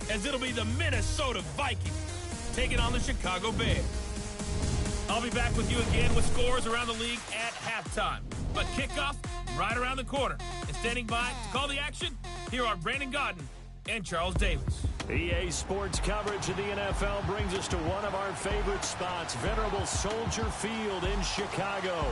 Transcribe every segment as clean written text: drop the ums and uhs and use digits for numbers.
as it'll be the Minnesota Vikings taking on the Chicago Bears. I'll be back with you again with scores around the league at halftime. But kickoff right around the corner. And standing by to call the action, here are Brandon Godden and Charles Davis. EA Sports coverage of the NFL brings us to one of our favorite spots, venerable Soldier Field in Chicago.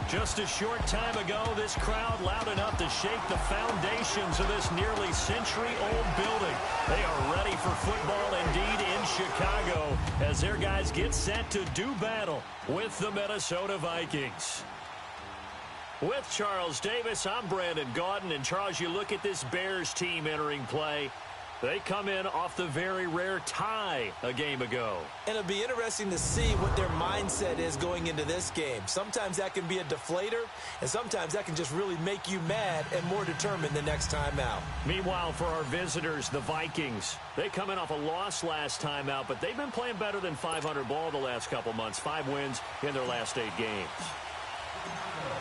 Just a short time ago, this crowd loud enough to shake the foundations of this nearly century-old building. They are ready for football indeed in Chicago as their guys get set to do battle with the Minnesota Vikings. With Charles Davis, I'm Brandon Gaudin. And Charles, you look at this Bears team entering play. They come in off the very rare tie a game ago. And it'll be interesting to see what their mindset is going into this game. Sometimes that can be a deflator, and sometimes that can just really make you mad and more determined the next time out. Meanwhile, for our visitors, the Vikings, they come in off a loss last time out, but they've been playing better than 500 ball the last couple months. 5 wins in their last 8 games.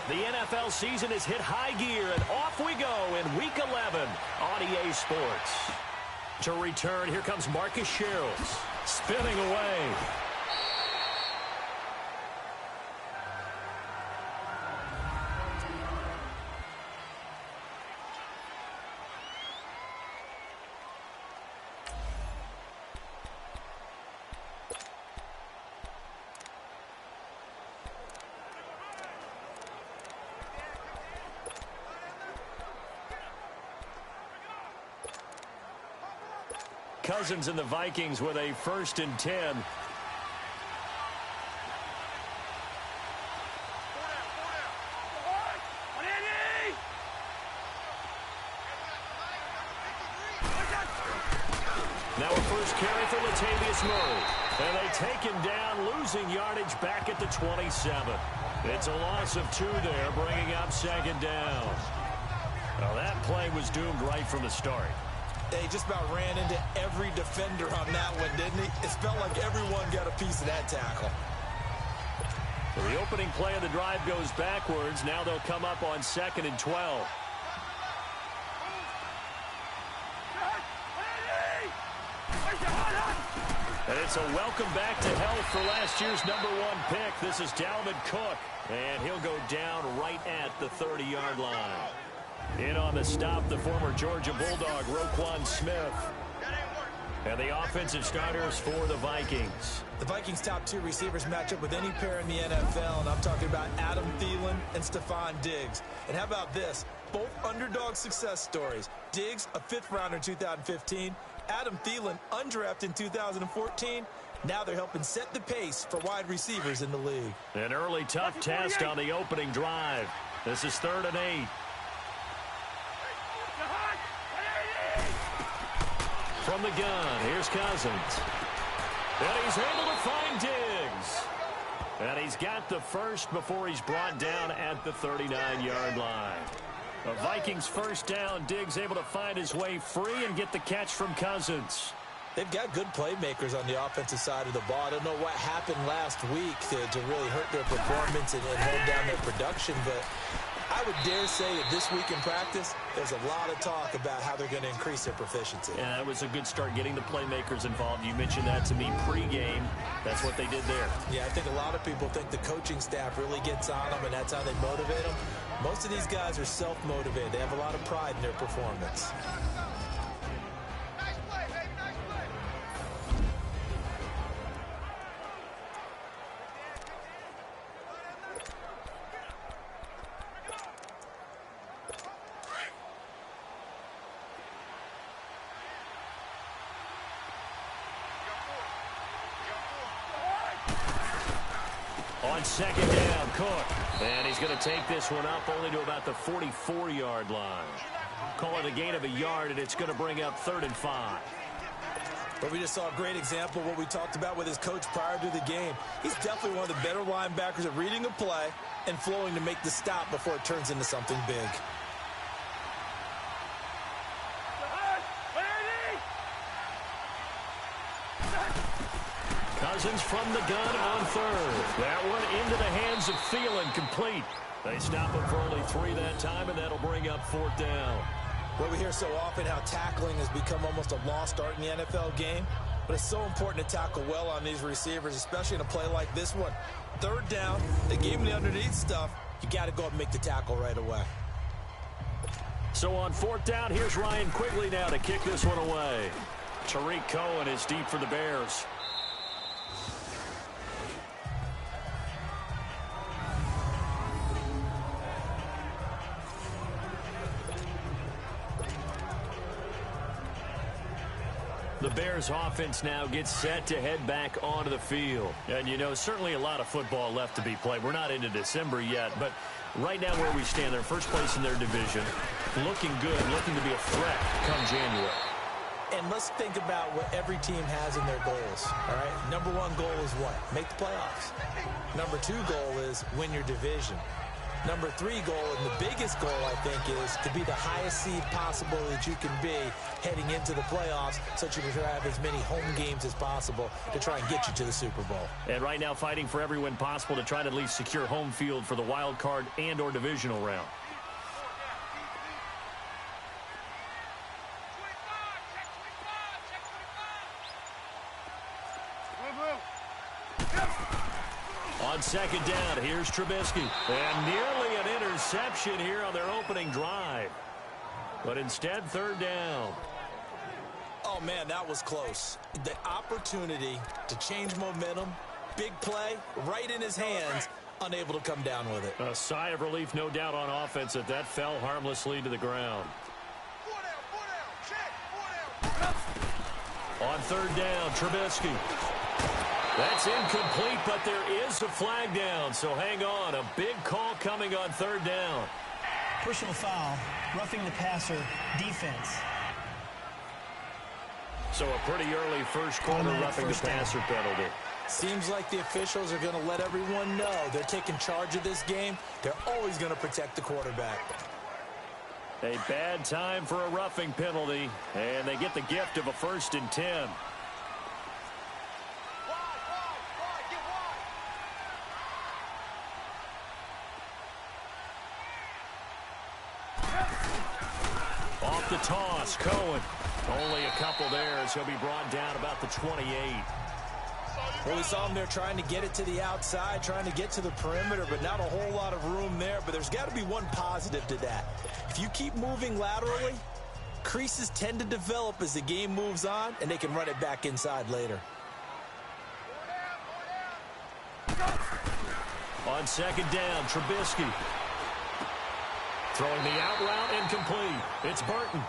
The NFL season has hit high gear, and off we go in Week 11 on EA Sports. To return, here comes Marcus Sherrills, spinning away. Cousins and the Vikings with a 1st and 10. Now a first carry for Latavius Murray. And they take him down, losing yardage back at the 27. It's a loss of 2 there, bringing up 2nd down. Now that play was doomed right from the start. They just about ran into every defender on that one, didn't he? It felt like everyone got a piece of that tackle. The opening play of the drive goes backwards. Now they'll come up on 2nd and 12. And it's a welcome back to health for last year's #1 pick. This is Dalvin Cook, and he'll go down right at the 30-yard line. In on the stop, the former Georgia Bulldog, Roquan Smith. And the offensive starters for the Vikings. The Vikings' top 2 receivers match up with any pair in the NFL, and I'm talking about Adam Thielen and Stephon Diggs. And how about this? Both underdog success stories. Diggs, a 5th rounder in 2015. Adam Thielen, undrafted in 2014. Now they're helping set the pace for wide receivers in the league. An early tough test on the opening drive. This is 3rd and 8. From the gun, here's Cousins. And he's able to find Diggs. And he's got the first before he's brought down at the 39-yard line. The Vikings first down. Diggs able to find his way free and get the catch from Cousins. They've got good playmakers on the offensive side of the ball. I don't know what happened last week to really hurt their performance and hold down their production, but I would dare say that this week in practice, there's a lot of talk about how they're going to increase their proficiency. Yeah, that was a good start getting the playmakers involved. You mentioned that to me pregame. That's what they did there. Yeah, I think a lot of people think the coaching staff really gets on them, and that's how they motivate them. Most of these guys are self-motivated. They have a lot of pride in their performance. On 2nd down, Cook. And he's going to take this one up only to about the 44-yard line. Call it a gain of a yard, and it's going to bring up 3rd and 5. But we just saw a great example of what we talked about with his coach prior to the game. He's definitely one of the better linebackers at reading a play and flowing to make the stop before it turns into something big. Cousins from the gun on 3rd. That one into the hands of Thielen, complete. They stop him for only 3 that time, and that'll bring up 4th down. Well, we hear so often how tackling has become almost a lost art in the NFL game, but it's so important to tackle well on these receivers, especially in a play like this one. Third down, they gave him the underneath stuff. You got to go up and make the tackle right away. So on fourth down, here's Ryan Quigley now to kick this one away. Tariq Cohen is deep for the Bears. The Bears offense now gets set to head back onto the field. And, you know, certainly a lot of football left to be played. We're not into December yet, but right now where we stand, they're first place in their division, looking good, looking to be a threat come January. And let's think about what every team has in their goals, all right? Number one goal is what? Make the playoffs. Number two goal is win your division. Number three goal, and the biggest goal, I think, is to be the highest seed possible that you can be heading into the playoffs so that you can have as many home games as possible to try and get you to the Super Bowl. And right now fighting for every win possible to try to at least secure home field for the wild card and or divisional round. On second down, here's Trubisky. And nearly an interception here on their opening drive. But instead, third down. Oh, man, that was close. The opportunity to change momentum, big play, right in his hands, unable to come down with it. A sigh of relief, no doubt, on offense that fell harmlessly to the ground. On third down, Trubisky. That's incomplete, but there is a flag down, so hang on. A big call coming on third down. Personal foul, roughing the passer, defense. So a pretty early first quarter roughing the passer penalty. Seems like the officials are going to let everyone know they're taking charge of this game. They're always going to protect the quarterback. A bad time for a roughing penalty, and they get the gift of a 1st and 10. Off the toss, Cohen. Only a couple there as he'll be brought down about the 28. Well, we saw him there trying to get it to the outside, trying to get to the perimeter, but not a whole lot of room there. But there's got to be one positive to that. If you keep moving laterally, creases tend to develop as the game moves on, and they can run it back inside later. On second down, Trubisky. Throwing the out route, incomplete. It's Burton.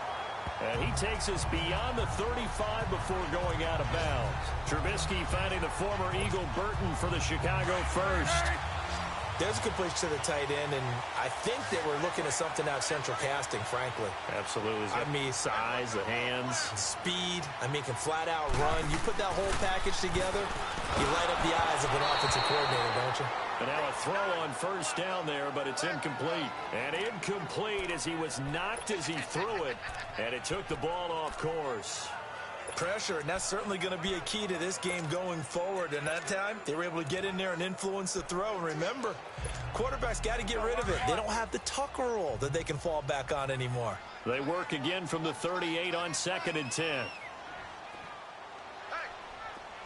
And he takes us beyond the 35 before going out of bounds. Trubisky finding the former Eagle Burton for the Chicago first. There's a completion to the tight end, and I think that we're looking at something out central casting, frankly. Absolutely. I mean, size, the hands. Speed. I mean, can flat out run. You put that whole package together, you light up the eyes of an offensive coordinator, don't you? And now a throw on first down there, but it's incomplete. And incomplete as he was knocked as he threw it, and it took the ball off course. Pressure, and that's certainly going to be a key to this game going forward. And that time, they were able to get in there and influence the throw. And remember, quarterbacks got to get rid of it. They don't have the Tucker rule that they can fall back on anymore. They work again from the 38 on 2nd and 10. Hey,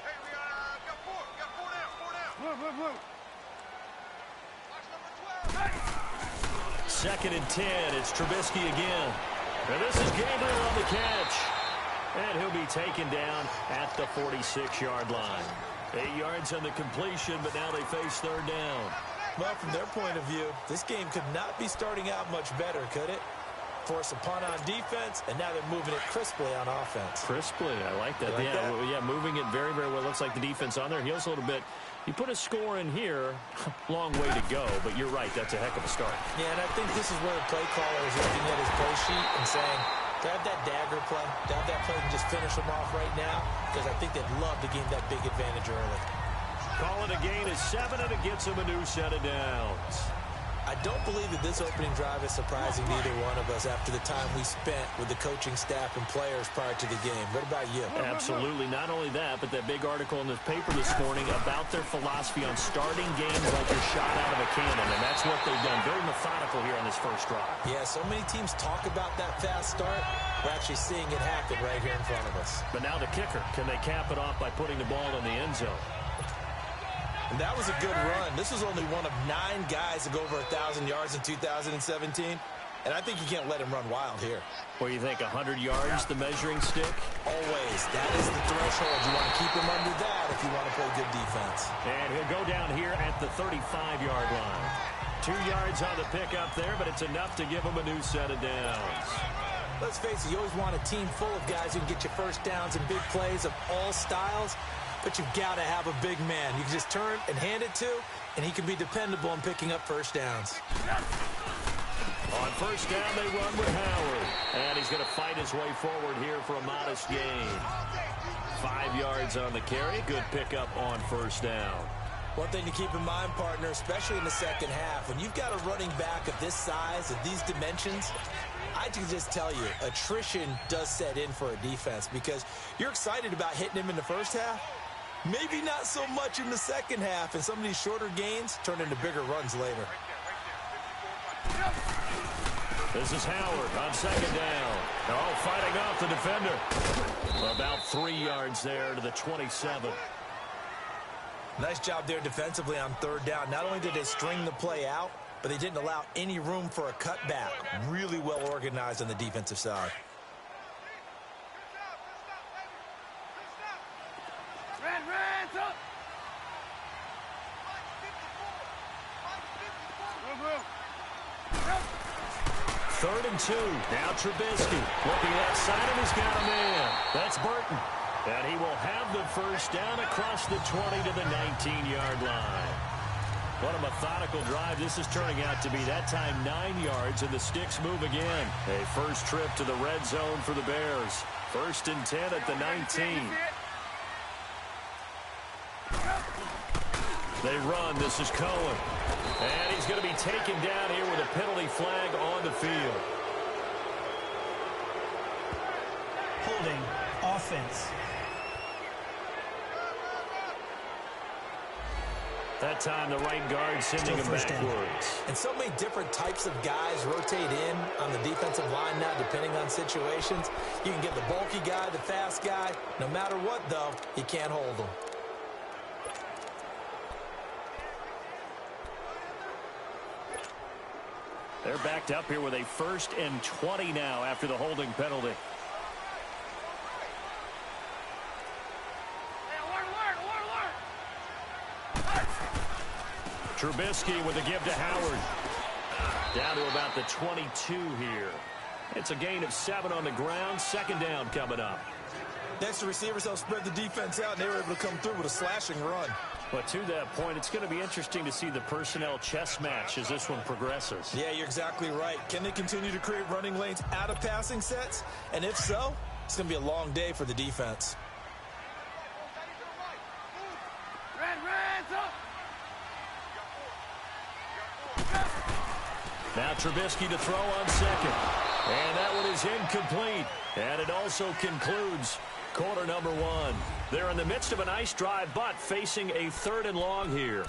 we got four down. Blue. Watch number 12. 2nd and 10, it's Trubisky again. And this is Gabriel on the catch. And he'll be taken down at the 46-yard line. 8 yards on the completion, but now they face third down. Well, from their point of view, this game could not be starting out much better, could it? Force a punt on defense, and now they're moving it crisply on offense. Crisply, I like that. Yeah, moving it very, very well. Looks like the defense on their heels a little bit. You put a score in here, long way to go, but you're right, that's a heck of a start. Yeah, and I think this is where the play caller is looking at his play sheet and saying, to have that dagger play, to have that play and just finish them off right now, because I think they'd love to gain that big advantage early. Call it a gain of 7, and it gets them a new set of downs. I don't believe that this opening drive is surprising to either one of us after the time we spent with the coaching staff and players prior to the game. What about you? Absolutely. Not only that, but that big article in the paper this morning about their philosophy on starting games like you're shot out of a cannon, and that's what they've done. Very methodical here on this first drive. Yeah, so many teams talk about that fast start. We're actually seeing it happen right here in front of us. But now the kicker. Can they cap it off by putting the ball in the end zone? And that was a good run. This was only one of 9 guys to go over 1,000 yards in 2017. And I think you can't let him run wild here. What do you think, 100 yards, the measuring stick? Always. That is the threshold. You want to keep him under that if you want to play good defense. And he'll go down here at the 35-yard line. 2 yards on the pickup there, but it's enough to give him a new set of downs. Let's face it, you always want a team full of guys who can get you first downs and big plays of all styles. But you've got to have a big man. You can just turn and hand it to, and he can be dependable in picking up first downs. On first down, they run with Howard. And he's going to fight his way forward here for a modest gain. 5 yards on the carry. Good pickup on first down. One thing to keep in mind, partner, especially in the second half, when you've got a running back of this size, of these dimensions, I can just tell you, attrition does set in for a defense because you're excited about hitting him in the first half. Maybe not so much in the second half, and some of these shorter gains turn into bigger runs later. This is Howard on second down. Oh, fighting off the defender. About 3 yards there to the 27. Nice job there defensively on third down. Not only did they string the play out, but they didn't allow any room for a cutback. Really well organized on the defensive side. Third and 2. Now Trubisky looking outside and he's got a man. That's Burton. And he will have the first down across the 20 to the 19-yard line. What a methodical drive this is turning out to be. That time 9 yards, and the sticks move again. A first trip to the red zone for the Bears. First and 10 at the 19. They run. This is Cohen. And he's going to be taken down here with a penalty flag on the field. Holding offense. That time the right guard sending him backwards. And so many different types of guys rotate in on the defensive line now depending on situations. You can get the bulky guy, the fast guy. No matter what, though, you can't hold them. They're backed up here with a 1st and 20 now after the holding penalty. Trubisky with a give to Howard. Down to about the 22 here. It's a gain of 7 on the ground. Second down coming up. Next, the receivers help spread the defense out, and they were able to come through with a slashing run. But to that point, it's going to be interesting to see the personnel chess match as this one progresses. Yeah, you're exactly right. Can they continue to create running lanes out of passing sets? And if so, it's going to be a long day for the defense. Now Trubisky to throw on second. And that one is incomplete. And it also concludes quarter number 1. They're in the midst of a nice drive, but facing a 3rd and long here.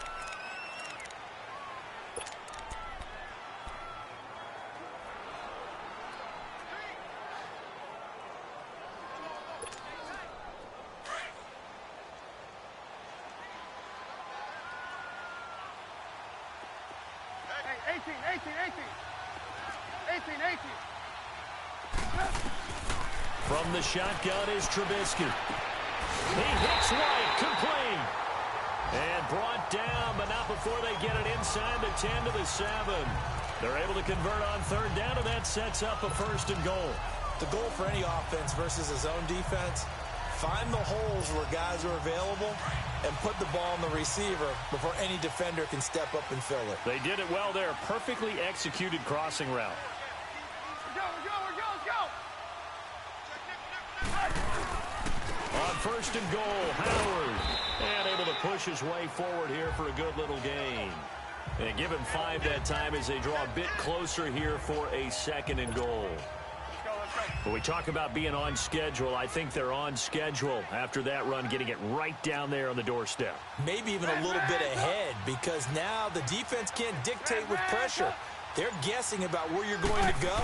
From the shotgun is Trubisky. He hits White, complete. And brought down, but not before they get it inside the 10 to the 7. They're able to convert on third down, and that sets up a 1st and goal. The goal for any offense versus a zone defense, find the holes where guys are available and put the ball on the receiver before any defender can step up and fill it. They did it well there. Perfectly executed crossing route. On 1st and goal, Howard. And able to push his way forward here for a good little gain. And give him 5 that time as they draw a bit closer here for a 2nd and goal. When we talk about being on schedule, I think they're on schedule after that run, getting it right down there on the doorstep. Maybe even a little bit ahead, because now the defense can't dictate with pressure. They're guessing about where you're going to go.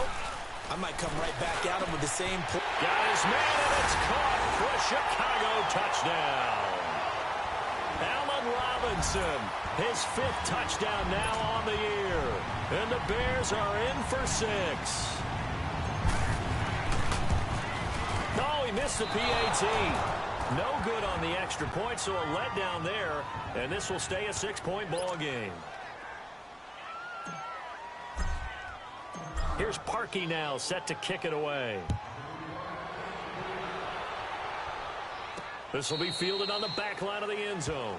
I might come right back at him with the same play. Got his man, and it's caught for a Chicago touchdown. Allen Robinson, his 5th touchdown now on the year. And the Bears are in for 6. No, he missed the PAT. No good on the extra point, so a letdown there. And this will stay a 6-point ball game. Here's Parkey now, set to kick it away. This will be fielded on the back line of the end zone.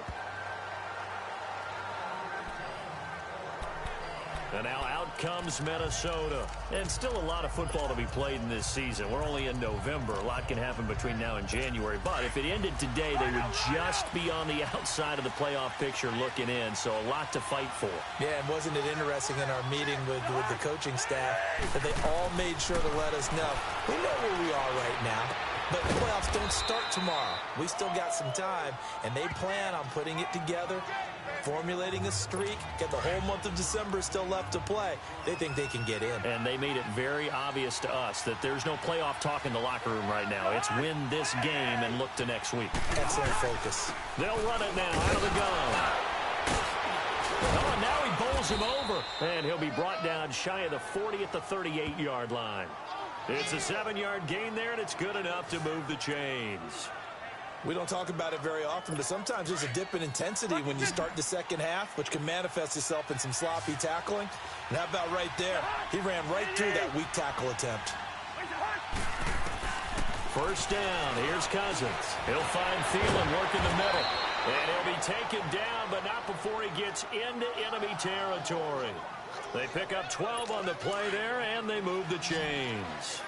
And now out comes Minnesota. And still a lot of football to be played in this season. We're only in November. A lot can happen between now and January. But if it ended today, they would just be on the outside of the playoff picture looking in. So a lot to fight for. Yeah, and wasn't it interesting in our meeting with the coaching staff that they all made sure to let us know, we know where we are right now, but the playoffs don't start tomorrow. We still got some time, and they plan on putting it together, formulating a streak, get the whole month of December still left to play. They think they can get in. And they made it very obvious to us that there's no playoff talk in the locker room right now. It's win this game and look to next week. Excellent focus. They'll run it now out of the gun. Oh, and now he bowls him over. And he'll be brought down shy of the 40 at the 38-yard line. It's a 7-yard gain there, and it's good enough to move the chains. We don't talk about it very often, but sometimes there's a dip in intensity when you start the second half, which can manifest itself in some sloppy tackling. And how about right there? He ran right through that weak tackle attempt. First down. Here's Cousins. He'll find Thielen working the middle. And he'll be taken down, but not before he gets into enemy territory. They pick up 12 on the play there, and they move the chains.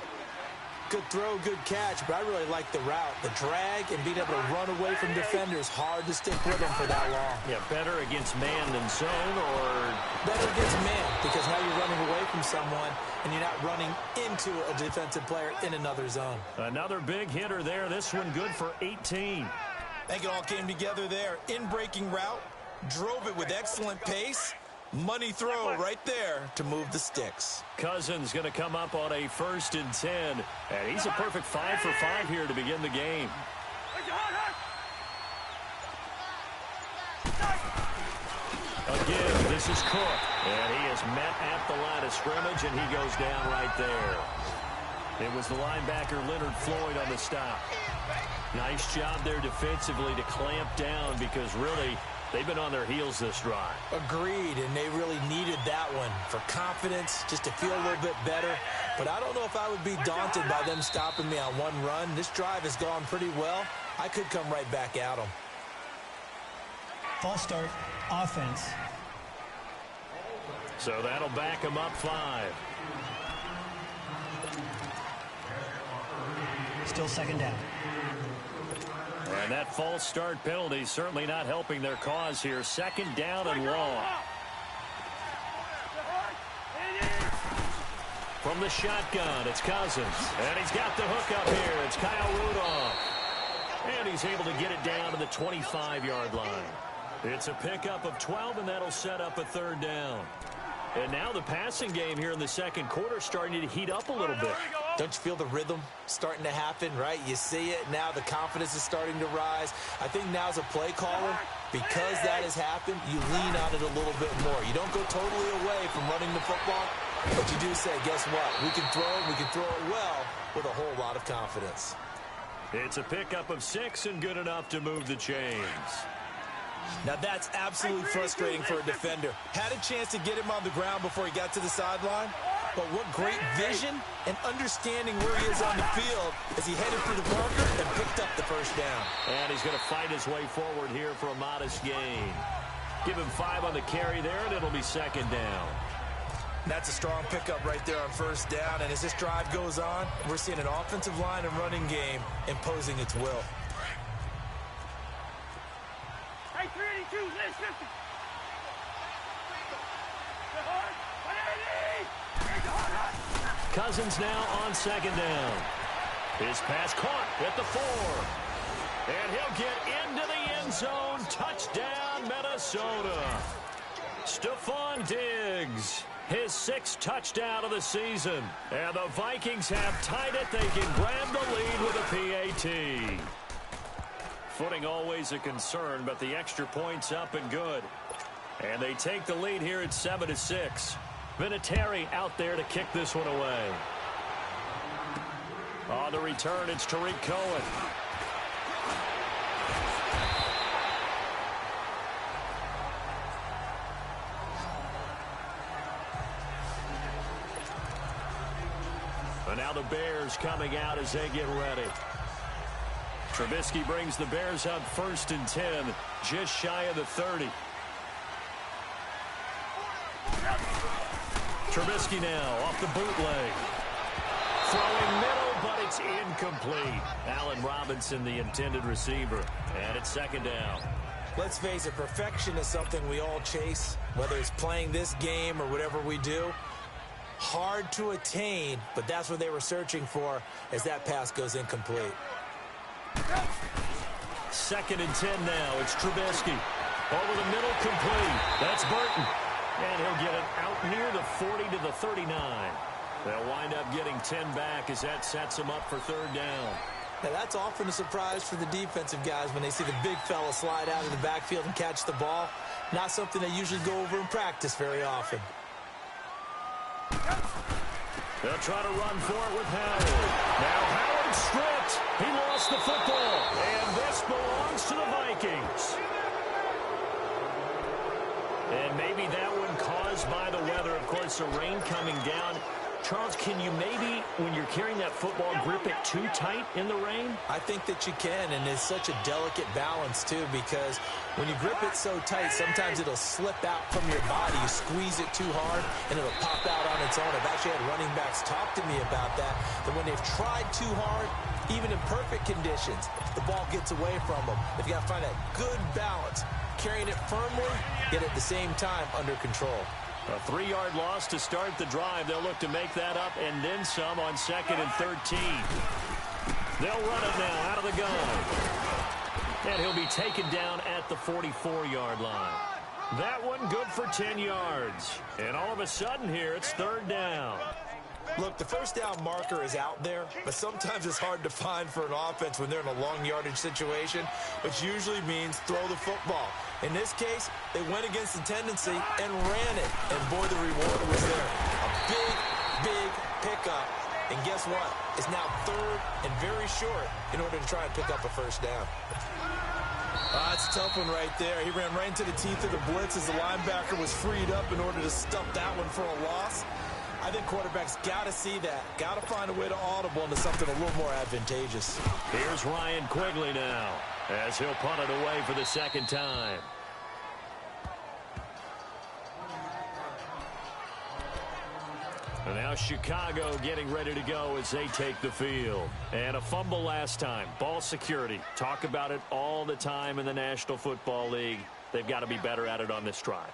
Good throw, good catch, but I really like the route. The drag and being able to run away from defenders, hard to stick with them for that long. Yeah, better against man than zone, or better against man, because now you're running away from someone and you're not running into a defensive player in another zone. Another big hitter there. This one good for 18. I think it all came together there. In-breaking route, drove it with excellent pace. Money throw right there to move the sticks. Cousins going to come up on a 1st and 10. And he's a perfect 5 for 5 here to begin the game. Again, this is Cook. And he is met at the line of scrimmage, and he goes down right there. It was the linebacker Leonard Floyd on the stop. Nice job there defensively to clamp down, because really they've been on their heels this drive. Agreed, and they really needed that one for confidence, just to feel a little bit better. But I don't know if I would be daunted by them stopping me on one run. This drive has gone pretty well. I could come right back at them. False start, offense. So that'll back them up 5. Still 2nd down. And that false start penalty certainly not helping their cause here. 2nd down and long. From the shotgun, it's Cousins. And he's got the hook up here. It's Kyle Rudolph. And he's able to get it down to the 25-yard line. It's a pickup of 12, and that'll set up a 3rd down. And now the passing game here in the 2nd quarter starting to heat up a little bit. Don't you feel the rhythm starting to happen, right? You see it now. The confidence is starting to rise. I think now as a play caller, because that has happened, you lean on it a little bit more. You don't go totally away from running the football, but you do say, guess what? We can throw it well with a whole lot of confidence. It's a pickup of 6 and good enough to move the chains. Now that's absolutely frustrating for a defender. Had a chance to get him on the ground before he got to the sideline, but what great vision and understanding where he is on the field as he headed through the marker and picked up the 1st down. And he's going to fight his way forward here for a modest gain. Give him 5 on the carry there, and it'll be 2nd down. That's a strong pickup right there on 1st down, and as this drive goes on, we're seeing an offensive line and running game imposing its will. Cousins now on second down. His pass caught at the 4. And he'll get into the end zone. Touchdown, Minnesota. Stephon Diggs, his 6th touchdown of the season. And the Vikings have tied it. They can grab the lead with a PAT. Footing always a concern, but the extra point's up and good. And they take the lead here at 7-6. Vinatieri out there to kick this one away. On the return, it's Tariq Cohen. And now the Bears coming out as they get ready. Trubisky brings the Bears up 1st and 10, just shy of the 30. Trubisky now off the bootleg. Throwing middle, but it's incomplete. Allen Robinson, the intended receiver. And it's 2nd down. Let's face it, perfection is something we all chase, whether it's playing this game or whatever we do. Hard to attain, but that's what they were searching for as that pass goes incomplete. 2nd and 10 now. It's Trubisky. Over the middle, complete. That's Burton. And he'll get it out near the 40 to the 39. They'll wind up getting 10 back as that sets them up for 3rd down. Now, that's often a surprise for the defensive guys when they see the big fella slide out of the backfield and catch the ball. Not something they usually go over in practice very often. They'll try to run for it with Howard. Now Howard stripped. He lost the football. And this belongs to the Vikings. And maybe that one caused by the weather. Of course, the rain coming down. Charles, can you maybe, when you're carrying that football, grip it too tight in the rain? I think that you can, and it's such a delicate balance, too, because when you grip it so tight, sometimes it'll slip out from your body. You squeeze it too hard, and it'll pop out on its own. I've actually had running backs talk to me about that when they've tried too hard, even in perfect conditions, the ball gets away from them. They've got to find that good balance, carrying it firmly, yet at the same time under control. A 3-yard loss to start the drive. They'll look to make that up and then some on 2nd and 13. They'll run it now out of the gun. And he'll be taken down at the 44-yard line. That one good for 10 yards. And all of a sudden here, it's 3rd down. Look, the first down marker is out there, but sometimes it's hard to find for an offense when they're in a long yardage situation, which usually means throw the football. In this case, they went against the tendency and ran it, and boy, the reward was there. A big, big pickup, and guess what? It's now 3rd and very short in order to try and pick up a first down. That's a tough one right there. He ran right into the teeth of the blitz as the linebacker was freed up in order to stuff that one for a loss. I think quarterbacks got to see that. Got to find a way to audible into something a little more advantageous. Here's Ryan Quigley now as he'll punt it away for the 2nd time. And now Chicago getting ready to go as they take the field. And a fumble last time. Ball security. Talk about it all the time in the National Football League. They've got to be better at it on this drive.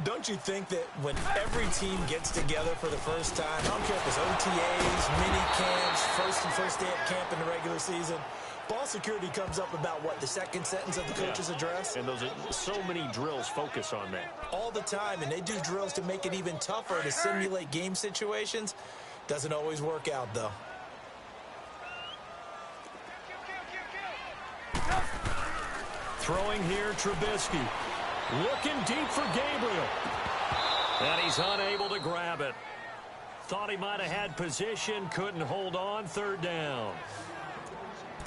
Don't you think that when every team gets together for the first time, I don't care if it's OTAs, mini camps, first day at camp in the regular season, ball security comes up about, what, the 2nd sentence of the coach's address? And those are so many drills focus on that. All the time, and they do drills to make it even tougher to simulate game situations. Doesn't always work out, though. Throwing here, Trubisky. Looking deep for Gabriel. And he's unable to grab it. Thought he might have had position, couldn't hold on, 3rd down.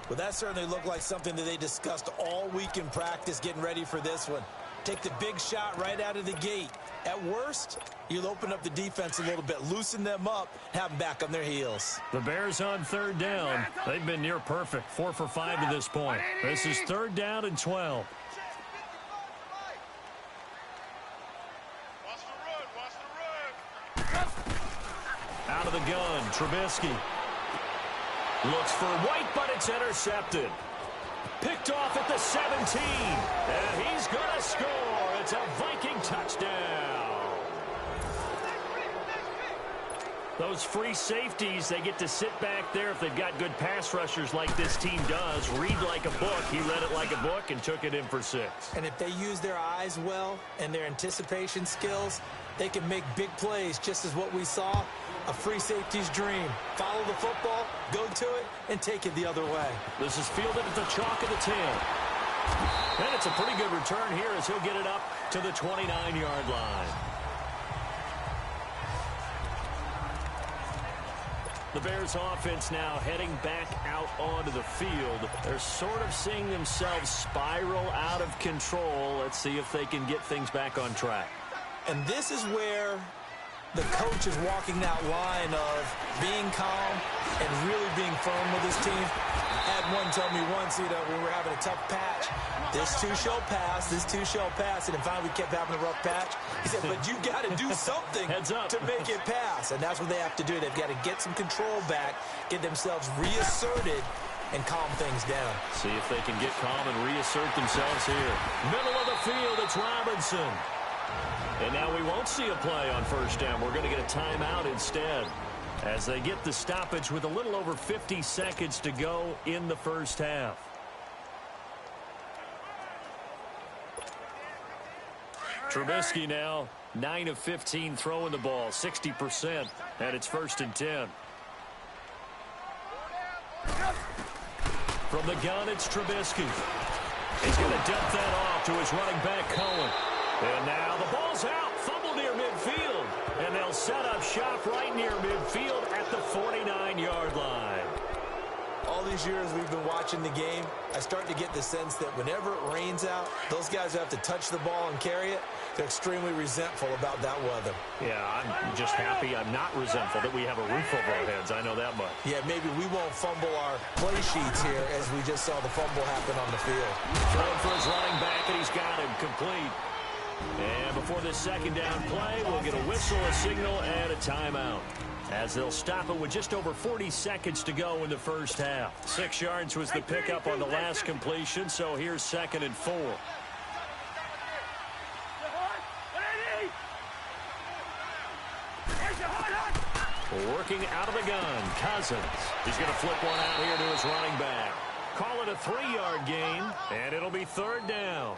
Well, that certainly looked like something that they discussed all week in practice getting ready for this one. Take the big shot right out of the gate. At worst, you'll open up the defense a little bit, loosen them up, have them back on their heels. The Bears on 3rd down. They've been near perfect, 4 for 5 to this point. This is 3rd down and 12. Out of the gun, Trubisky. Looks for White, but it's intercepted. Picked off at the 17. And he's going to score. It's a Viking touchdown. Those free safeties, they get to sit back there if they've got good pass rushers like this team does. Read like a book. He read it like a book and took it in for 6. And if they use their eyes well and their anticipation skills, they can make big plays, just as what we saw. A free safety's dream. Follow the football, go to it, and take it the other way. This is fielded at the chalk of the 10. And it's a pretty good return here as he'll get it up to the 29-yard line. The Bears offense now heading back out onto the field. They're sort of seeing themselves spiral out of control. Let's see if they can get things back on track. And this is where the coach is walking that line of being calm and really being firm with his team. I had one tell me once, when we were having a tough patch, this too shall pass, this too shall pass, and then finally we kept having a rough patch. He said, but you got to do something to make it pass, and that's what they have to do. They've got to get some control back, get themselves reasserted, and calm things down. See if they can get calm and reassert themselves here. Middle of the field, it's Robinson. And now we won't see a play on first down. We're going to get a timeout instead as they get the stoppage with a little over 50 seconds to go in the first half. Trubisky now 9 of 15 throwing the ball, 60%, and it's 1st and 10. From the gun, it's Trubisky. He's going to dump that off to his running back, Cohen. And now the ball's out. Fumble near midfield. And they'll set up shop right near midfield at the 49-yard line. All these years we've been watching the game, I start to get the sense that whenever it rains out, those guys who have to touch the ball and carry it, they're extremely resentful about that weather. Yeah, I'm just happy I'm not resentful that we have a roof over our heads. I know that much. Yeah, maybe we won't fumble our play sheets here as we just saw the fumble happen on the field. Throwing for his running back, and he's got him complete. And before this second down play, we'll get a whistle, a signal, and a timeout, as they'll stop it with just over 40 seconds to go in the first half. 6 yards was the pickup on the last completion, so here's 2nd and 4. Working out of the gun, Cousins. He's going to flip one out here to his running back. Call it a 3-yard gain, and it'll be 3rd down.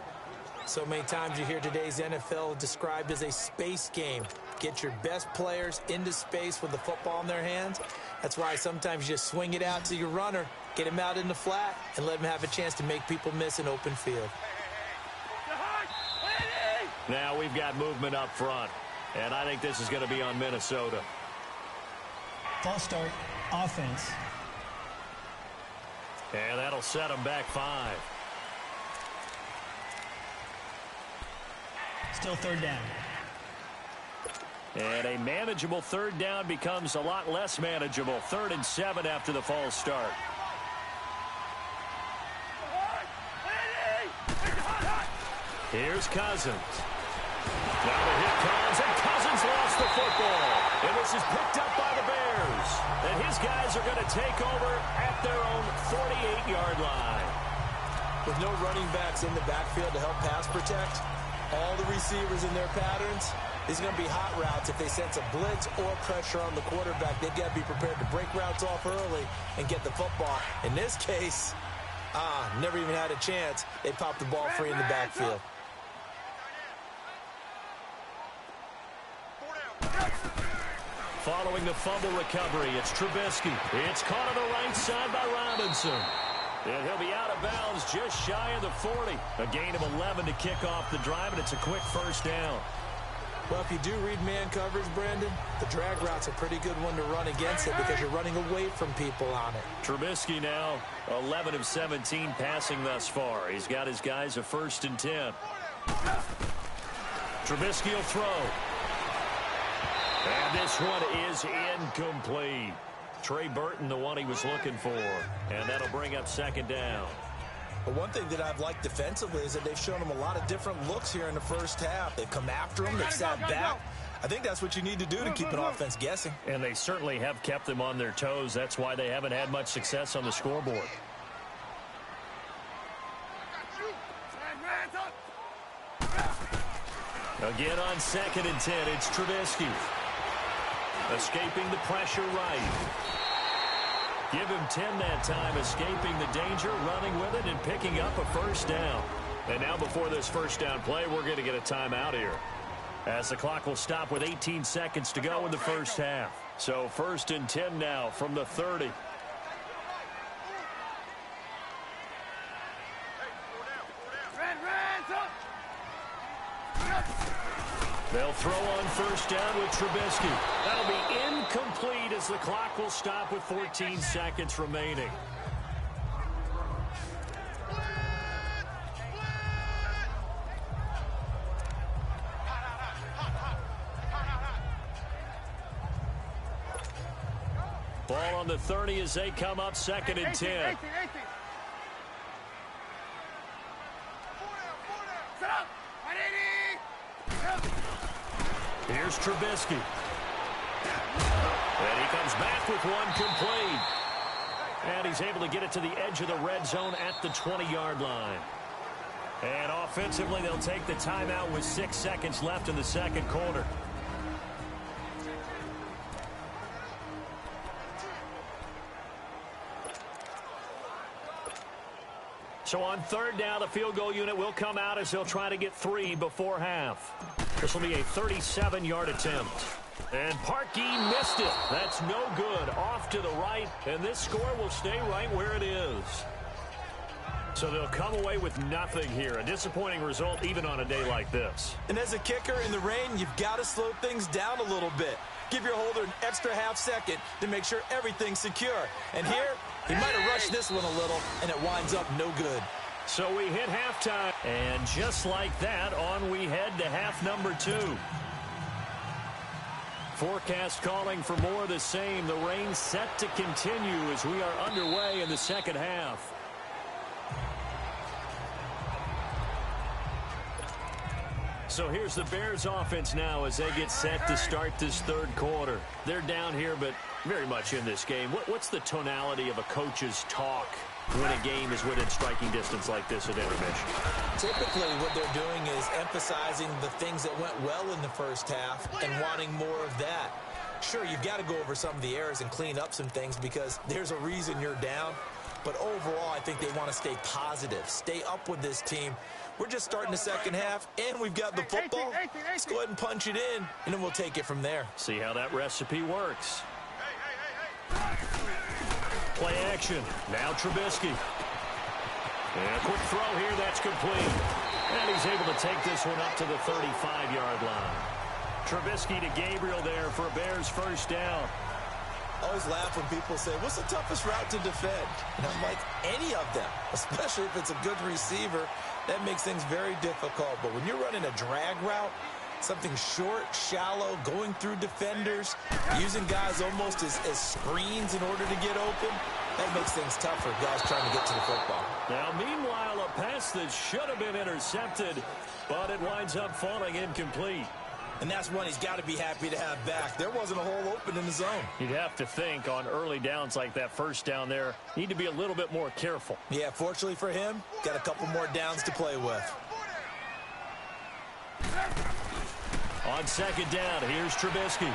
So many times you hear today's NFL described as a space game. Get your best players into space with the football in their hands. That's why sometimes you just swing it out to your runner, get him out in the flat, and let him have a chance to make people miss an open field. Now we've got movement up front, and I think this is going to be on Minnesota. False start, offense. And that'll set them back 5. Still 3rd down. And a manageable 3rd down becomes a lot less manageable. 3rd and 7 after the false start. Here's Cousins. Now the hit comes, and Cousins lost the football. And this is picked up by the Bears. And his guys are going to take over at their own 48-yard line. With no running backs in the backfield to help pass protect, all the receivers in their patterns, these are going to be hot routes. If they sense a blitz or pressure on the quarterback, they've got to be prepared to break routes off early and get the football. In this case, never even had a chance. They popped the ball free in the backfield. Following the fumble recovery, it's Trubisky. It's caught on the right side by Robinson. And he'll be out of bounds just shy of the 40. A gain of 11 to kick off the drive, and it's a quick 1st down. Well, if you do read man coverage, Brandon, the drag route's a pretty good one to run against it because you're running away from people on it. Trubisky now 11 of 17 passing thus far. He's got his guys a 1st and 10. Trubisky will throw. And this one is incomplete. Trey Burton, the one he was looking for. And that'll bring up 2nd down. But one thing that I've liked defensively is that they've shown him a lot of different looks here in the first half. They've come after him. They've sat back. I think that's what you need to do to keep an offense guessing. And they certainly have kept them on their toes. That's why they haven't had much success on the scoreboard. Again on 2nd and 10, it's Trubisky. Escaping the pressure right. Give him 10 that time, escaping the danger, running with it, and picking up a first down. And now before this first down play, we're going to get a timeout here, as the clock will stop with 18 seconds to go in the first half. So 1st and 10 now from the 30. They'll throw on first down with Trubisky. That'll be incomplete as the clock will stop with 14 seconds remaining. Ball on the 30 as they come up 2nd and 10. Here's Trubisky. And he comes back with one complete. And he's able to get it to the edge of the red zone at the 20-yard line. And offensively, they'll take the timeout with 6 seconds left in the second quarter. So on 3rd down, the field goal unit will come out as they'll try to get 3 before half. This will be a 37-yard attempt. And Parkey missed it. That's no good. Off to the right, and this score will stay right where it is. So they'll come away with nothing here. A disappointing result even on a day like this. And as a kicker in the rain, you've got to slow things down a little bit. Give your holder an extra half second to make sure everything's secure. And here, he might have rushed this one a little, and it winds up no good. So we hit halftime, and just like that, on we head to half number 2. Forecast calling for more of the same. The rain set to continue as we are underway in the second half. So here's the Bears offense now as they get set to start this third quarter. They're down here, but very much in this game. What's the tonality of a coach's talk when a game is within striking distance like this at intermission? Typically, what they're doing is emphasizing the things that went well in the first half and wanting more of that. Sure, you've got to go over some of the errors and clean up some things because there's a reason you're down. But overall, I think they want to stay positive, stay up with this team. We're just starting the second half, and we've got the football. Let's go ahead and punch it in, and then we'll take it from there. See how that recipe works. Play action. Now Trubisky. And a quick throw here. That's complete. And he's able to take this one up to the 35-yard line. Trubisky to Gabriel there for a Bears first down. I always laugh when people say, what's the toughest route to defend? And I'm like, any of them, especially if it's a good receiver. That makes things very difficult. But when you're running a drag route, something short, shallow, going through defenders, using guys almost as screens in order to get open, that makes things tough for guys trying to get to the football. Now, meanwhile, a pass that should have been intercepted, but it winds up falling incomplete. And that's one he's got to be happy to have back. There wasn't a hole open in the zone. You'd have to think on early downs like that first down there, need to be a little bit more careful. Yeah, fortunately for him, got a couple more downs to play with. On second down, here's Trubisky.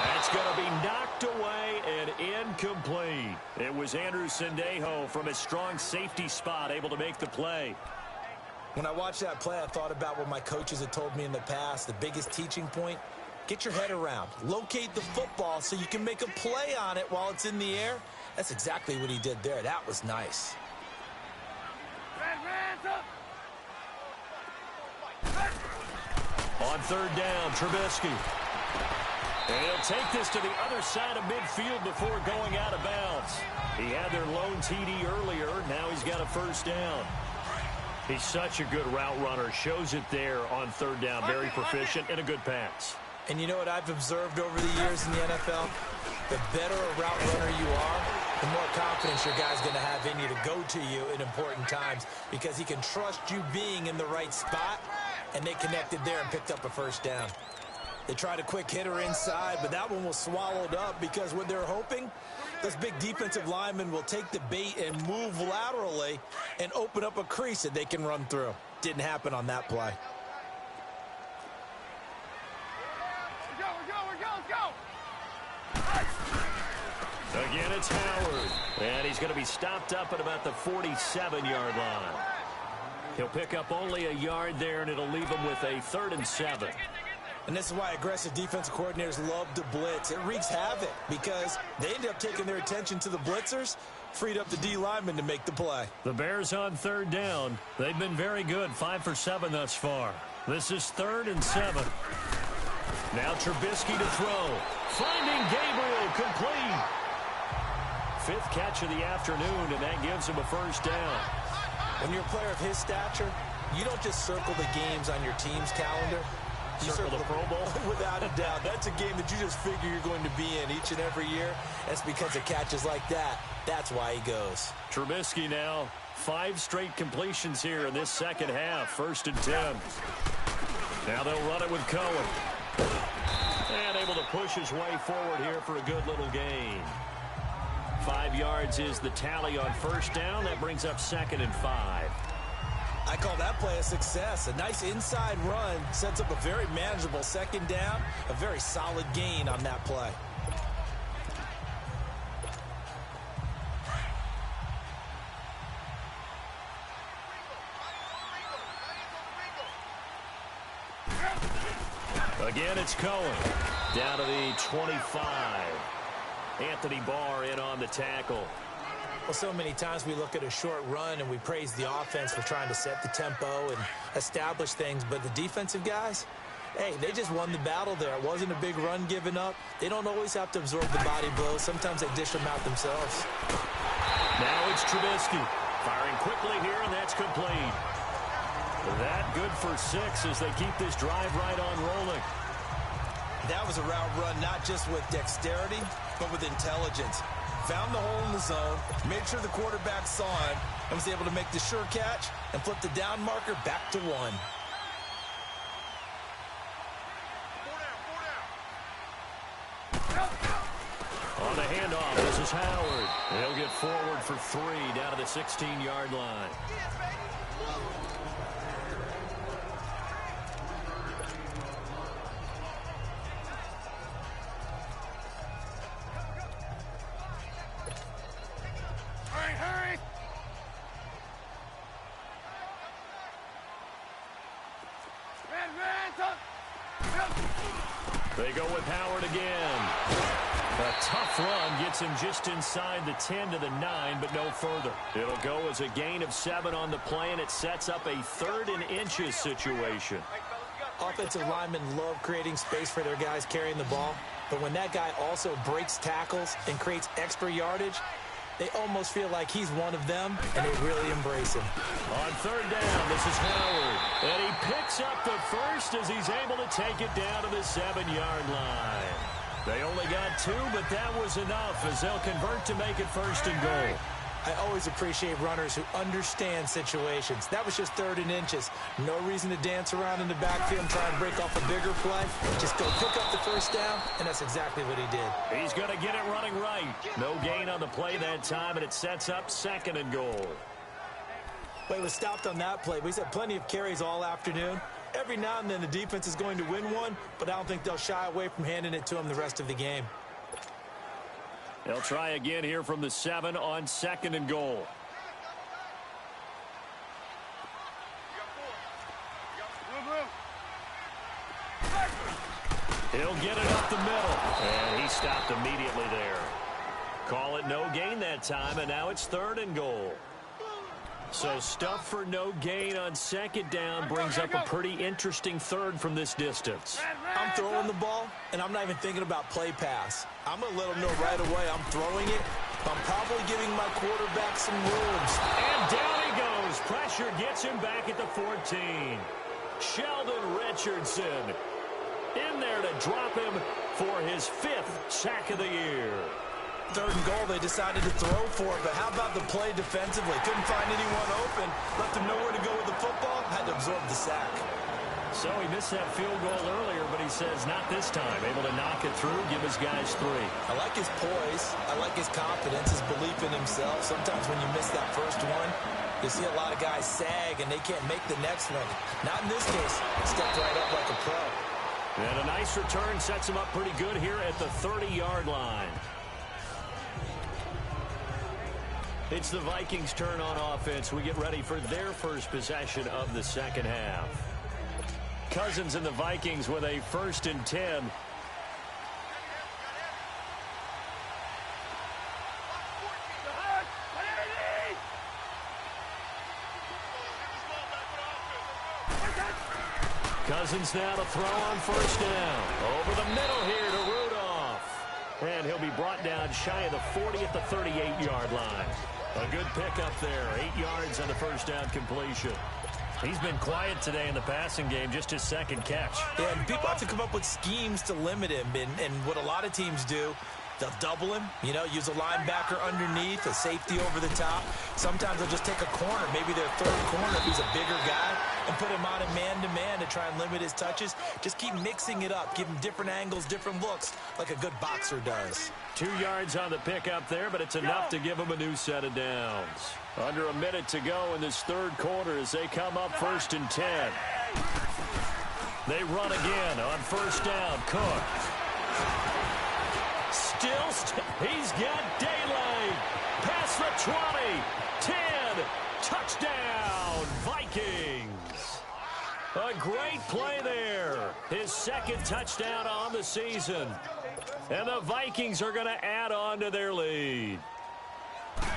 That's going to be knocked away and incomplete. It was Andrew Sendejo from his strong safety spot able to make the play. When I watched that play, I thought about what my coaches had told me in the past. The biggest teaching point, get your head around. Locate the football so you can make a play on it while it's in the air. That's exactly what he did there. That was nice. On third down, Trubisky. And he'll take this to the other side of midfield before going out of bounds. He had their lone TD earlier. Now he's got a first down. He's such a good route runner. Shows it there on third down. Very proficient and a good pass. And you know what I've observed over the years in the NFL? The better a route runner you are, the more confidence your guy's going to have in you to go to you in important times because he can trust you being in the right spot, and they connected there and picked up a first down. They tried a quick hitter inside, but that one was swallowed up because what they're hoping, those big defensive linemen will take the bait and move laterally and open up a crease that they can run through. Didn't happen on that play. Go, go! Again, it's Howard. And he's going to be stopped up at about the 47-yard line. He'll pick up only a yard there, and it'll leave him with a 3rd and 7. And this is why aggressive defensive coordinators love to blitz. It wreaks havoc because they end up taking their attention to the blitzers, freed up the D lineman to make the play. The Bears on 3rd down. They've been very good, 5 for 7 thus far. This is 3rd and 7. Now Trubisky to throw. Finding Gabriel, complete. 5th catch of the afternoon, and that gives him a 1st down. When you're a player of his stature, you don't just circle the games on your team's calendar. You circle the Pro Bowl? Without a doubt. That's a game that you just figure you're going to be in each and every year. That's because of catches like that. That's why he goes. Trubisky now, 5 straight completions here in this second half. 1st and 10. Now they'll run it with Cohen. And able to push his way forward here for a good little gain. 5 yards is the tally on 1st down. That brings up 2nd and 5. I call that play a success. A nice inside run sets up a very manageable 2nd down. A very solid gain on that play. Again, it's Cohen. Down to the 25. Anthony Barr in on the tackle. Well, so many times we look at a short run and we praise the offense for trying to set the tempo and establish things. But the defensive guys, hey, they just won the battle there. It wasn't a big run given up. They don't always have to absorb the body blows. Sometimes they dish them out themselves. Now it's Trubisky. Firing quickly here, and that's complete. That good for 6 as they keep this drive right on rolling. That was a route run not just with dexterity, but with intelligence. Found the hole in the zone, made sure the quarterback saw him, and was able to make the sure catch and flip the down marker back to 1. 4 down. On the handoff, this is Howard. He'll get forward for 3 down to the 16-yard line. They go with Howard again. A tough run gets him just inside the 10 to the 9, but no further. It'll go as a gain of 7 on the play, and it sets up a 3rd and inches situation. Offensive linemen love creating space for their guys carrying the ball, but when that guy also breaks tackles and creates extra yardage, they almost feel like he's one of them, and they really embrace him. On 3rd down, this is Howard. And he picks up the 1st as he's able to take it down to the 7-yard line. They only got 2, but that was enough as they'll convert to make it 1st and goal. I always appreciate runners who understand situations. That was just 3rd and inches. No reason to dance around in the backfield and try and break off a bigger play. Just go pick up the 1st down, and that's exactly what he did. He's going to get it running right. No gain on the play that time, and it sets up 2nd and goal. Well, he was stopped on that play. We've had plenty of carries all afternoon. Every now and then the defense is going to win one, but I don't think they'll shy away from handing it to him the rest of the game. They'll try again here from the 7 on 2nd and goal. He'll get it up the middle. And he stopped immediately there. Call it no gain that time, and now it's 3rd and goal. So stuff for no gain on 2nd down brings up a pretty interesting 3rd from this distance. I'm throwing the ball, and I'm not even thinking about play pass. I'm going to let them know right away I'm throwing it. I'm probably giving my quarterback some rooms. And down he goes. Pressure gets him back at the 14. Sheldon Richardson in there to drop him for his 5th sack of the year. 3rd and goal, they decided to throw for it, but how about the play defensively? Couldn't find anyone open, left him nowhere to go with the football, had to absorb the sack. So he missed that field goal earlier, but he says not this time. Able to knock it through, give his guys 3. I like his poise. I like his confidence, his belief in himself. Sometimes when you miss that first one, you see a lot of guys sag and they can't make the next one. Not in this case. Stepped right up like a pro. And a nice return sets him up pretty good here at the 30-yard line. It's the Vikings' turn on offense. We get ready for their first possession of the second half. Cousins and the Vikings with a 1st and 10. Cousins now to throw on 1st down. Over the middle here to Rudolph. And he'll be brought down shy of the 40 at the 38-yard line. A good pickup there. 8 yards on the 1st down completion. He's been quiet today in the passing game, just his 2nd catch. Yeah, and people have to come up with schemes to limit him. And what a lot of teams do, they'll double him, use a linebacker underneath, a safety over the top. Sometimes they'll just take a corner, maybe their 3rd corner if he's a bigger guy, and put him on a man-to-man to try and limit his touches. Just keep mixing it up, give him different angles, different looks, like a good boxer does. 2 yards on the pickup there, but it's enough to give him a new set of downs. Under a minute to go in this 3rd quarter as they come up 1st and 10. They run again on 1st down. Cook. He's got daylight. Past the 20. 10. Touchdown, Vikings. A great play there. His 2nd touchdown on the season. And the Vikings are going to add on to their lead.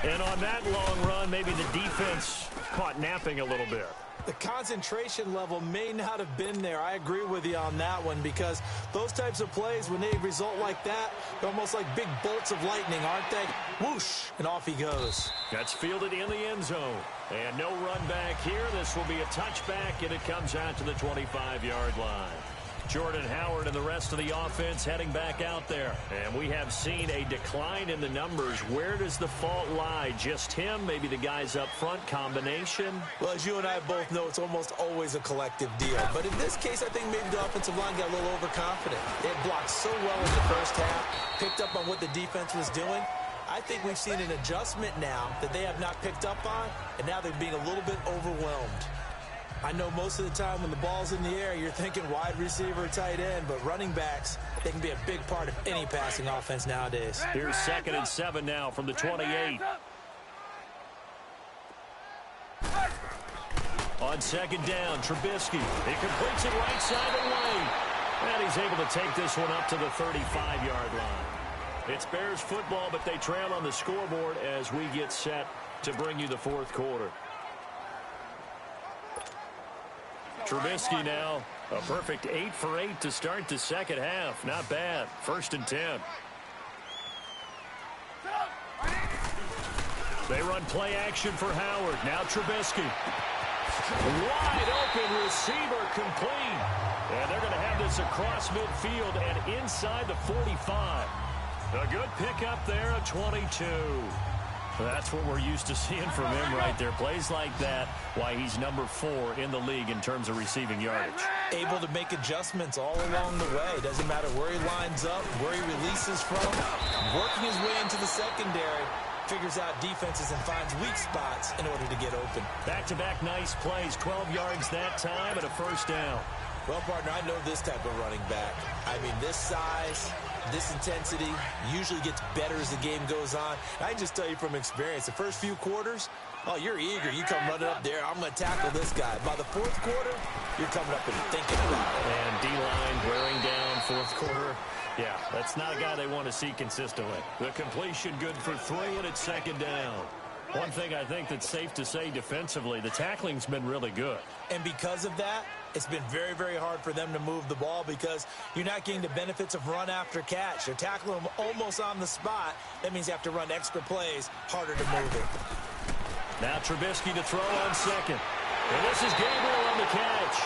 And on that long run, maybe the defense caught napping a little bit. The concentration level may not have been there. I agree with you on that one, because those types of plays, when they result like that, they're almost like big bolts of lightning, aren't they? Whoosh, and off he goes. That's fielded in the end zone. And no run back here. This will be a touchback, and it comes out to the 25-yard line. Jordan Howard and the rest of the offense heading back out there. And we have seen a decline in the numbers. Where does the fault lie? Just him? Maybe the guys up front? Combination? Well, as you and I both know, it's almost always a collective deal. But in this case, I think maybe the offensive line got a little overconfident. They had blocked so well in the 1st half, picked up on what the defense was doing. I think we've seen an adjustment now that they have not picked up on, and now they're being a little bit overwhelmed. I know most of the time when the ball's in the air, you're thinking wide receiver, tight end, but running backs, they can be a big part of any passing offense nowadays. Here's 2nd and 7 now from the 28. On 2nd down, Trubisky. He completes it right side of the lane. And he's able to take this one up to the 35-yard line. It's Bears football, but they trail on the scoreboard as we get set to bring you the 4th quarter. Trubisky now, a perfect 8 for 8 to start the 2nd half. Not bad. 1st and 10. They run play action for Howard. Now Trubisky. Wide open receiver complete. And they're going to have this across midfield and inside the 45. A good pickup there at 22. That's what we're used to seeing from him right there. Plays like that, why he's number 4 in the league in terms of receiving yardage. Able to make adjustments all along the way. Doesn't matter where he lines up, where he releases from. Working his way into the secondary. Figures out defenses and finds weak spots in order to get open. Back-to-back nice plays. 12 yards that time and a 1st down. Well, partner, I know this type of running back. I mean, this size, this intensity usually gets better as the game goes on. I can just tell you from experience, the first few quarters, oh, you're eager. You come running up there, I'm going to tackle this guy. By the 4th quarter, you're coming up and thinking about it. And D-line wearing down 4th quarter. Yeah, that's not a guy they want to see consistently. The completion good for 3, and it's 2nd down. One thing I think that's safe to say defensively, the tackling's been really good. And because of that, it's been very, very hard for them to move the ball because you're not getting the benefits of run after catch. They're tackling them almost on the spot. That means you have to run extra plays, harder to move it. Now Trubisky to throw on 2nd. And this is Gabriel on the catch.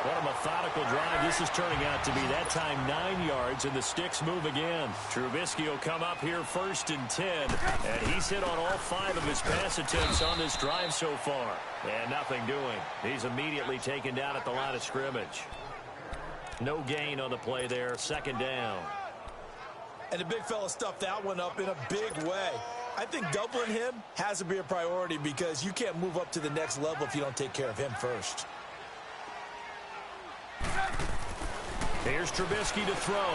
What a methodical drive this is turning out to be. That time 9 yards, and the sticks move again. Trubisky will come up here 1st and 10. And he's hit on all 5 of his pass attempts on this drive so far. And nothing doing. He's immediately taken down at the line of scrimmage. No gain on the play there. 2nd down. And the big fella stuffed that one up in a big way. I think doubling him has to be a priority because you can't move up to the next level if you don't take care of him first. Here's Trubisky to throw.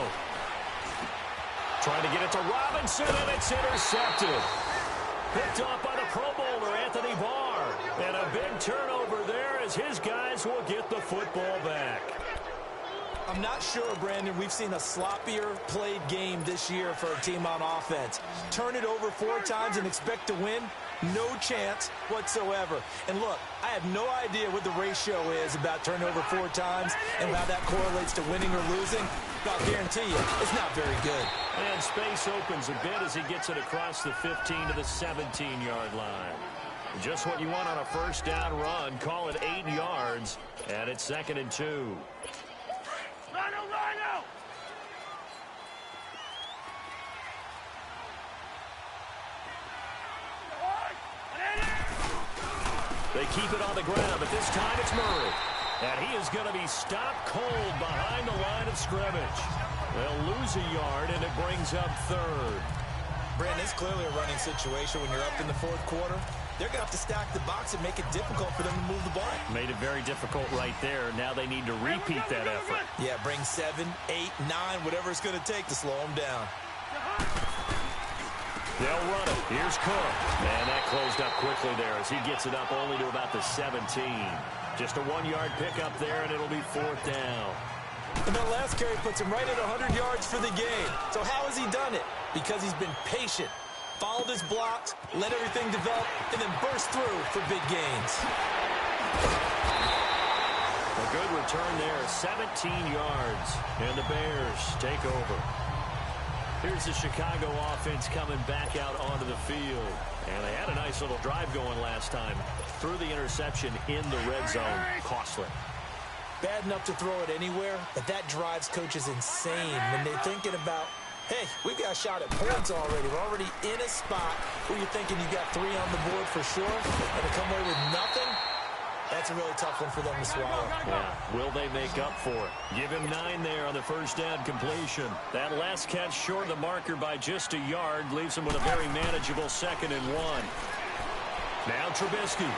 Trying to get it to Robinson, and it's intercepted. Picked off by the Pro Bowler, Anthony Barr. And a big turnover there as his guys will get the football back. I'm not sure, Brandon, we've seen a sloppier played game this year for a team on offense. Turn it over 4 times and expect to win? No chance whatsoever. And look, I have no idea what the ratio is about turning over 4 times and how that correlates to winning or losing. But I'll guarantee you, it's not very good. And space opens a bit as he gets it across the 15 to the 17-yard line. Just what you want on a first down run. Call it 8 yards, and it's 2nd and 2. Rhino! They keep it on the ground, but this time it's Murray. And he is going to be stopped cold behind the line of scrimmage. They'll lose a yard, and it brings up 3rd. Brandon, it's clearly a running situation when you're up in the 4th quarter. They're going to have to stack the box and make it difficult for them to move the ball. Made it very difficult right there. Now they need to repeat that effort. Yeah, bring 7, 8, 9, whatever it's going to take to slow them down. They'll run it. Here's Cook. And that closed up quickly there as he gets it up only to about the 17. Just a 1-yard pickup there, and it'll be 4th down. And that last carry puts him right at 100 yards for the game. So how has he done it? Because he's been patient, followed his blocks, let everything develop, and then burst through for big gains. A good return there, 17 yards, and the Bears take over. Here's the Chicago offense coming back out onto the field. And they had a nice little drive going last time. Threw the interception in the red zone. Costly. Bad enough to throw it anywhere, but that drives coaches insane when they're thinking about, hey, we've got a shot at points already. We're already in a spot where you're thinking you got 3 on the board for sure, and to come away with nothing, that's a really tough one for them to swallow. Yeah. Will they make up for it? Give him 9 there on the first down completion. That last catch short of the marker by just a yard leaves him with a very manageable 2nd and 1. Now Trubisky.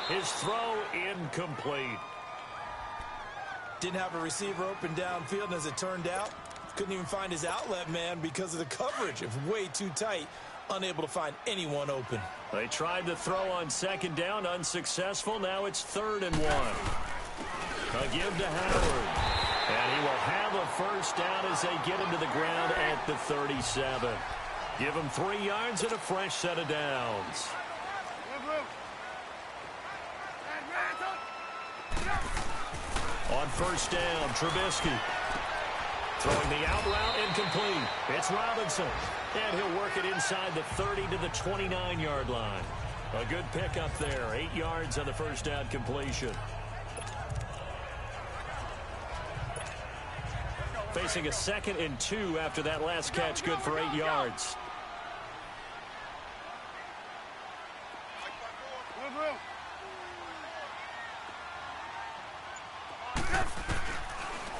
His throw incomplete. Didn't have a receiver open downfield, and as it turned out, couldn't even find his outlet man because of the coverage. It was way too tight, unable to find anyone open. They tried to throw on 2nd down, unsuccessful. Now it's 3rd and 1. A give to Howard. And he will have a first down as they get him to the ground at the 37. Give him 3 yards and a fresh set of downs. On first down, Trubisky. Throwing the out route incomplete. It's Robinson. And he'll work it inside the 30 to the 29-yard line. A good pickup there. 8 yards on the first down completion. Facing a 2nd and 2 after that last catch. Good for 8 yards.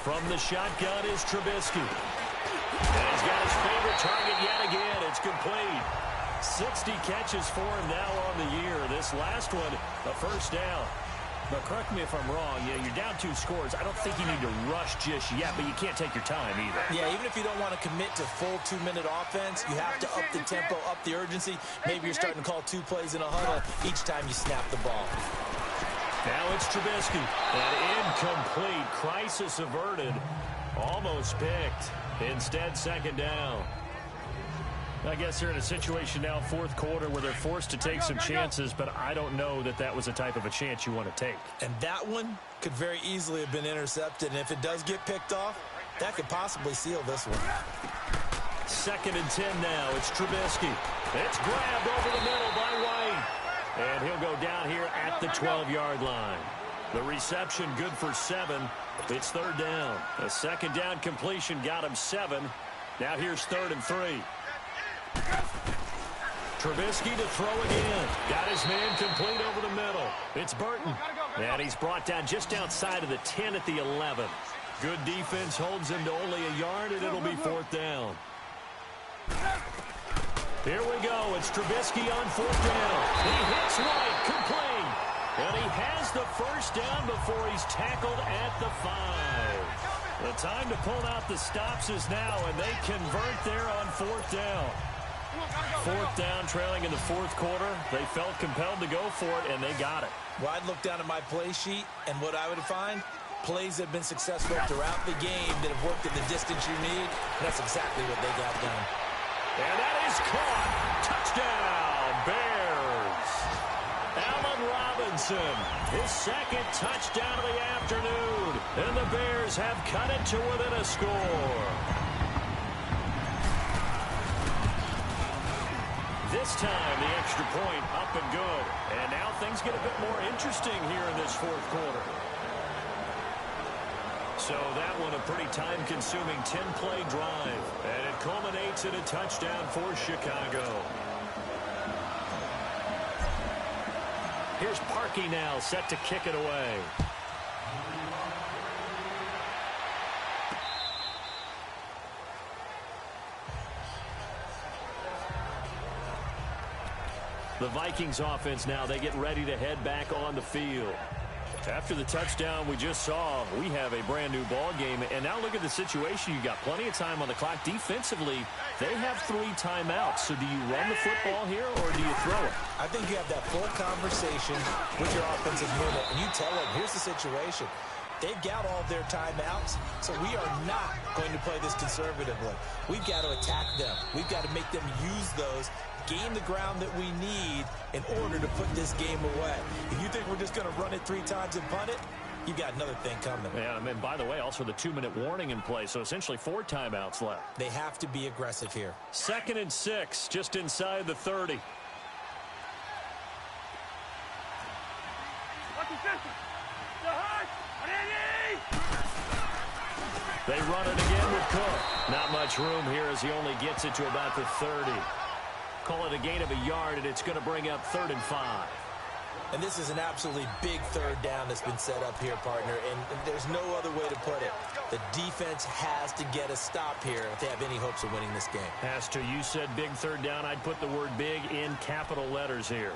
From the shotgun is Trubisky. And he's got his favorite target yet again. It's complete. 60 catches for him now on the year. This last one, a first down. But correct me if I'm wrong. Yeah, you're down 2 scores. I don't think you need to rush just yet, but you can't take your time either. Yeah, even if you don't want to commit to full 2-minute offense, you have to up the tempo, up the urgency. Maybe you're starting to call 2 plays in a huddle each time you snap the ball. Now it's Trubisky. And incomplete. Crisis averted. Almost picked. Instead, 2nd down. I guess they're in a situation now, 4th quarter, where they're forced to take some chances, but I don't know that that was the type of a chance you want to take. And that one could very easily have been intercepted, and if it does get picked off, that could possibly seal this one. 2nd and 10 now. It's Trubisky. It's grabbed over the middle by White. And he'll go down here at the 12-yard line. The reception good for 7. It's 3rd down. A 2nd down completion got him 7. Now here's 3rd and 3. Trubisky to throw again. Got his man complete over the middle. It's Burton. And he's brought down just outside of the 10 at the 11. Good defense holds him to only a yard, and it'll be 4th down. Here we go. It's Trubisky on 4th down. He hits White, complete. And he has the first down before he's tackled at the 5. The time to pull out the stops is now, and they convert there on 4th down. Fourth down, trailing in the fourth quarter. They felt compelled to go for it, and they got it. Well, I'd look down at my play sheet, and what I would find, plays that have been successful throughout the game that have worked at the distance you need. And that's exactly what they got done. And that is caught. Touchdown, Bears. Allen Robinson, his second touchdown of the afternoon. And the Bears have cut it to within a score. This time, the extra point up and good. And now things get a bit more interesting here in this fourth quarter. So that one a pretty time-consuming 10-play drive. And it culminates in a touchdown for Chicago. Here's Parkey now, set to kick it away. The Vikings offense now, they get ready to head back on the field. After the touchdown we just saw, we have a brand new ball game. And now look at the situation. You got plenty of time on the clock. Defensively, they have 3 timeouts. So do you run the football here or do you throw it? I think you have that full conversation with your offensive unit, and you tell them, here's the situation. They've got all their timeouts, so we are not going to play this conservatively. We've got to attack them. We've got to make them use those, gain the ground that we need in order to put this game away. If you think we're just going to run it 3 times and punt it, you've got another thing coming. Yeah, and by the way, also the 2-minute warning in play, so essentially 4 timeouts left. They have to be aggressive here. 2nd and 6, just inside the 30. They run it again with Cook. Not much room here as he only gets it to about the 30. Call it a gain of a yard, and it's going to bring up 3rd and 5. And this is an absolutely big 3rd down that's been set up here, partner, and there's no other way to put it. The defense has to get a stop here if they have any hopes of winning this game. Has to. You said big 3rd down. I'd put the word big in capital letters here.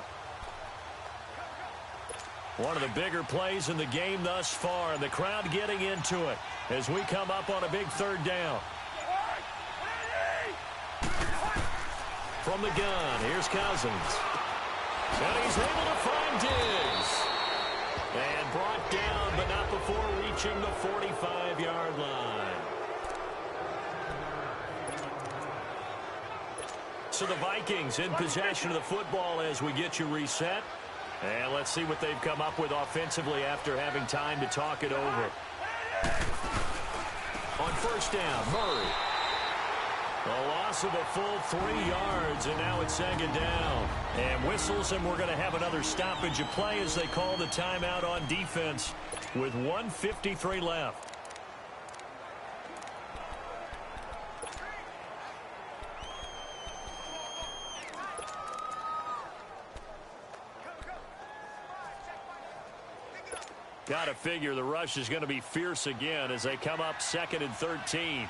One of the bigger plays in the game thus far, and the crowd getting into it as we come up on a big 3rd down. From the gun, here's Cousins. And he's able to find Diggs. And brought down, but not before reaching the 45-yard line. So the Vikings in possession of the football as we get you reset. And let's see what they've come up with offensively after having time to talk it over. On 1st down, Murray. A loss of a full 3 yards, and now it's 2nd down. And whistles, and we're going to have another stoppage of play as they call the timeout on defense with 1:53 left. Got to figure the rush is going to be fierce again as they come up 2nd and 13.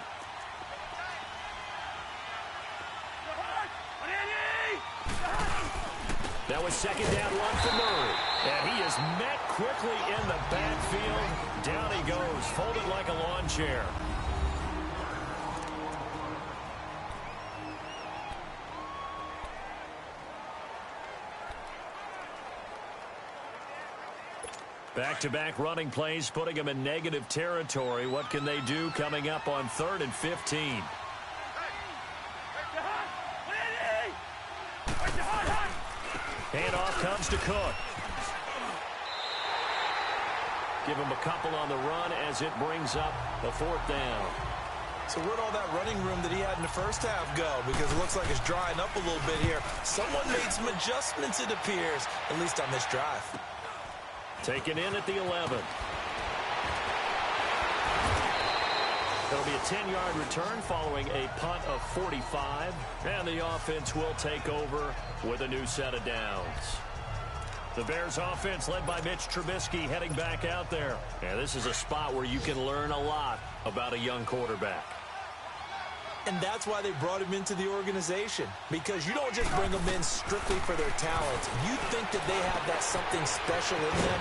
That was 2nd down, 1 for Murray. And he is met quickly in the backfield. Down he goes, folded like a lawn chair. Back-to-back running plays, putting them in negative territory. What can they do coming up on 3rd and 15? Handoff comes to Cook. Give him a couple on the run as it brings up the 4th down. So where'd all that running room that he had in the first half go? Because it looks like it's drying up a little bit here. Someone made some adjustments, it appears, at least on this drive. Taken in at the 11. It'll be a 10-yard return following a punt of 45. And the offense will take over with a new set of downs. The Bears offense led by Mitch Trubisky heading back out there. And this is a spot where you can learn a lot about a young quarterback. And that's why they brought him into the organization. Because you don't just bring them in strictly for their talent. You think that they have that something special in them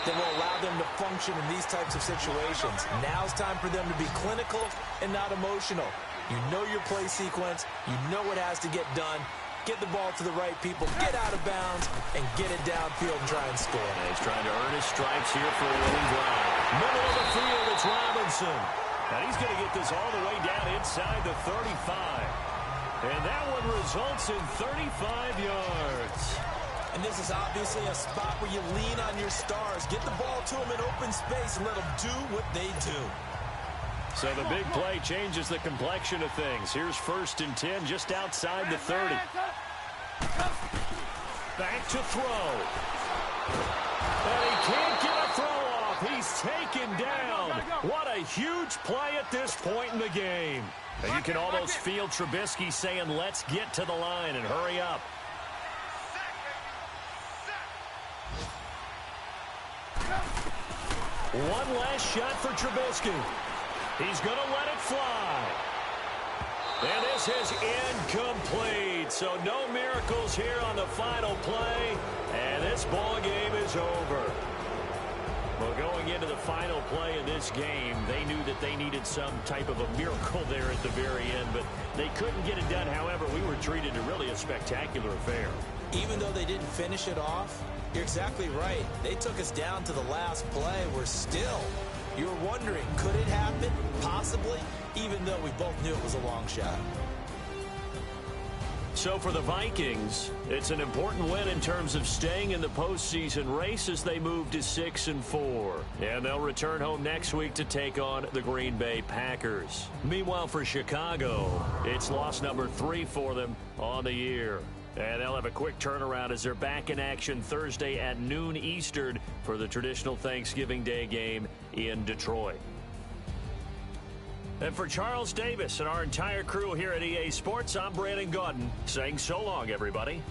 that will allow them to function in these types of situations. Now it's time for them to be clinical and not emotional. You know your play sequence. You know what has to get done. Get the ball to the right people, get out of bounds, and get it downfield and try and score. And he's trying to earn his stripes here for a winning drive. Middle of the field, it's Robinson. And he's going to get this all the way down inside the 35. And that one results in 35 yards. And this is obviously a spot where you lean on your stars. Get the ball to them in open space and let them do what they do. So the big play changes the complexion of things. Here's 1st and 10 just outside the 30. Back to throw. And he can't get a throw off. He's taken down. What a huge play at this point in the game. And you can almost feel Trubisky saying, let's get to the line and hurry up. One last shot for Trubisky. He's going to let it fly. And this is incomplete. So no miracles here on the final play. And this ball game is over. Well, going into the final play of this game, they knew that they needed some type of a miracle there at the very end. But they couldn't get it done. However, we were treated to really a spectacular affair. Even though they didn't finish it off, you're exactly right. They took us down to the last play. We're still... You're wondering, could it happen? Possibly, even though we both knew it was a long shot. So for the Vikings, it's an important win in terms of staying in the postseason race as they move to 6-4. And they'll return home next week to take on the Green Bay Packers. Meanwhile, for Chicago, it's loss number 3 for them on the year. And they'll have a quick turnaround as they're back in action Thursday at noon Eastern for the traditional Thanksgiving Day game in Detroit. And for Charles Davis and our entire crew here at EA Sports, I'm Brandon Gaudin saying so long, everybody.